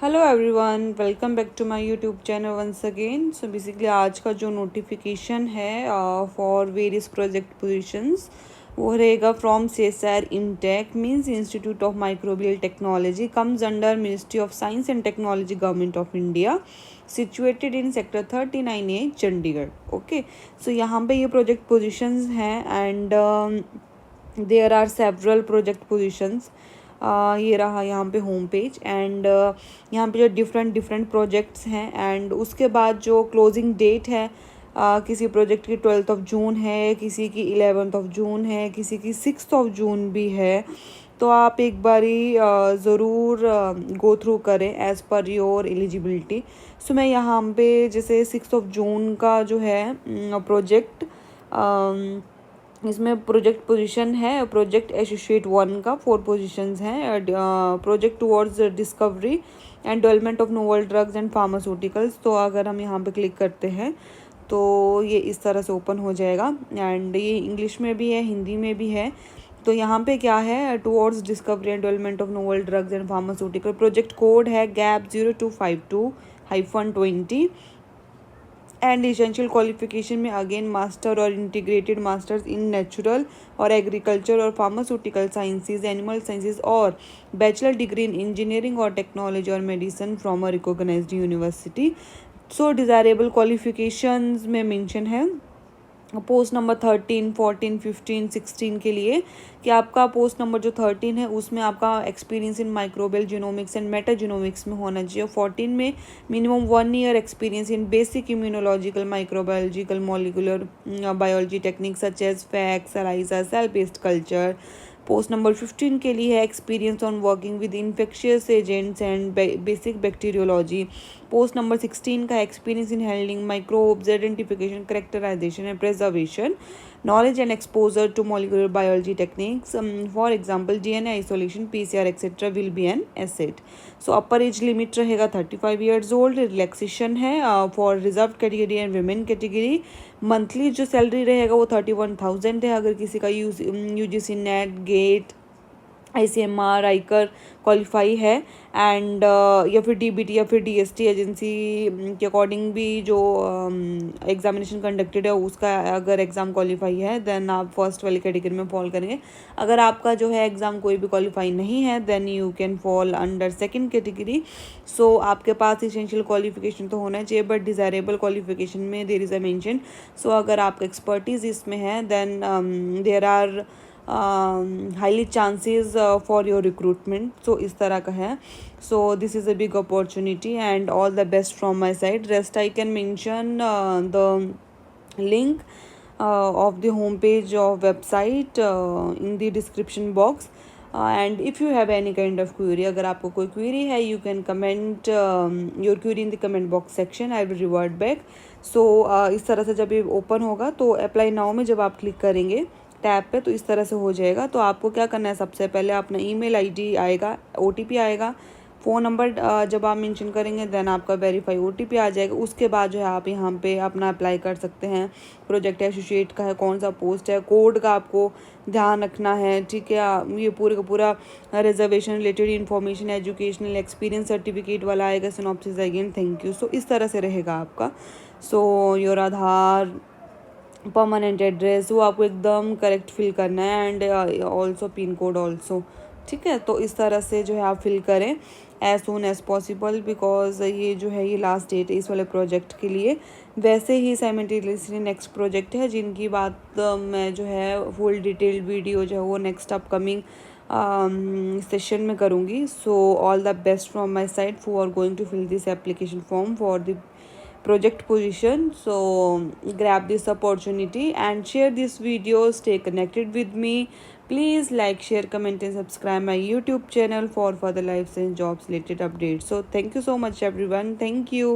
Hello everyone, welcome back to my YouTube channel once again. So basically आज का जो notification है for various project positions वो रहेगा from CSIR IMTech means institute of microbial technology comes under ministry of science and technology government of India situated in sector 39A Chandigarh. Okay, so यहाँ पे ये project positions हैं and there are several project positions. ये रहा यहाँ पे home page and यहाँ पे जो डिफरेंट डिफरेंट प्रोजेक्ट्स हैं एंड उसके बाद जो क्लोजिंग डेट है किसी प्रोजेक्ट की 12th ऑफ जून है, किसी की 11th ऑफ जून है, किसी की 6th ऑफ जून भी है। तो आप एक बारी ज़रूर गो थ्रू करें एज़ पर योर एलिजिबिलिटी। सो मैं यहाँ पे जैसे 6th ऑफ जून का जो है प्रोजेक्ट, इसमें प्रोजेक्ट पोजीशन है प्रोजेक्ट एसोसिएट 1 का 4 पोजीशंस हैं। Project towards discovery and development of novel drugs and pharmaceuticals. तो अगर हम यहाँ पे क्लिक करते हैं तो ये इस तरह से ओपन हो जाएगा एंड ये इंग्लिश में भी है, हिंदी में भी है। तो यहाँ पे क्या है, towards discovery and development of novel drugs and pharmaceutical. Project code है गैप 0252-20 एंड इसेंशियल क्वालिफिकेशन में अगेन मास्टर और इंटीग्रेटेड मास्टर्स इन नेचुरल और एग्रीकल्चर और फार्मास्यूटिकल साइंसेज, एनिमल साइंसेज और बैचलर डिग्री इन इंजीनियरिंग और टेक्नोलॉजी और medicine from a recognised university. So desirable qualifications में mention है पोस्ट नंबर 13, 14, 15, 16 के लिए कि आपका पोस्ट नंबर जो 13 है उसमें आपका experience in microbial genomics and metagenomics में होना चाहिए। 14 में minimum 1 year experience in basic immunological microbiological molecular biology technique such as FACS, ELISA, cell based culture. Post number 15 के लिए है experience on working with infectious agents and basic bacteriology. Post number 16 का experience in handling microbes, identification, characterisation and preservation, knowledge and exposure to molecular biology techniques, for example DNA isolation, PCR etc. will be an asset. So upper age limit रहेगा 35 years old। Relaxation है for reserve category and women category. Monthly जो salary रहेगा वो 31,000 है अगर किसी का UGC NET, GATE, ICMR, ICAR qualify है एंड या फिर DBT या फिर DST एजेंसी के अकॉर्डिंग भी जो एग्जामिनेशन कंडक्टेड है उसका अगर एग्ज़ाम क्वालिफाई है देन आप फर्स्ट वाली कैटेगरी में फॉल करेंगे। अगर आपका जो है एग्ज़ाम कोई भी क्वालिफाई नहीं है then you can fall under second category. So आपके पास इसेंशियल क्वालिफिकेशन तो होना चाहिए बट डिज़ायरेबल क्वालिफिकेशन में there is a mention. So अगर आपका एक्सपर्टीज़ इसमें है then there are highly chances for your recruitment. So इस तरह का है। So this is a big opportunity and all the best from my side. Rest I can mention the link of the home page of website in the description box and if you have any kind of query, अगर आपको कोई query है you can comment your query in the comment box section, I will revert back। so इस तरह से जब ये open होगा तो अप्लाई नाउ में जब आप क्लिक करेंगे टैब पे तो इस तरह से हो जाएगा। तो आपको क्या करना है, सबसे पहले अपना ईमेल आईडी आएगा, OTP आएगा, फ़ोन नंबर जब आप मेंशन करेंगे देन आपका वेरीफाई OTP आ जाएगा। उसके बाद जो है आप यहाँ पे अपना अप्लाई कर सकते हैं। प्रोजेक्ट एसोसिएट का है, कौन सा पोस्ट है, कोड का आपको ध्यान रखना है, ठीक है। ये पूरे का पूरा reservation related information, educational experience certificate वाला आएगा, सिनॉप्सिस अगेन, थैंक यू। सो इस तरह से रहेगा आपका। So your Aadhaar, permanent address वो आपको एकदम करेक्ट फिल करना है and also pin code also, ठीक है। तो इस तरह से जो है आप फिल करें as soon as possible because ये जो है ये लास्ट डेट है इस वाले प्रोजेक्ट के लिए। वैसे ही साइमल्टेनियसली नेक्स्ट प्रोजेक्ट है जिनकी बात मैं जो है फुल डिटेल्ड वीडियो जो है वो नेक्स्ट अपकमिंग सेशन में करूँगी। So all the best from my side for going to fill this application form for the project position। So grab this opportunity and share this video, stay connected with me, please like, share, comment and subscribe my YouTube channel for further life science jobs related updates। So thank you so much everyone, thank you।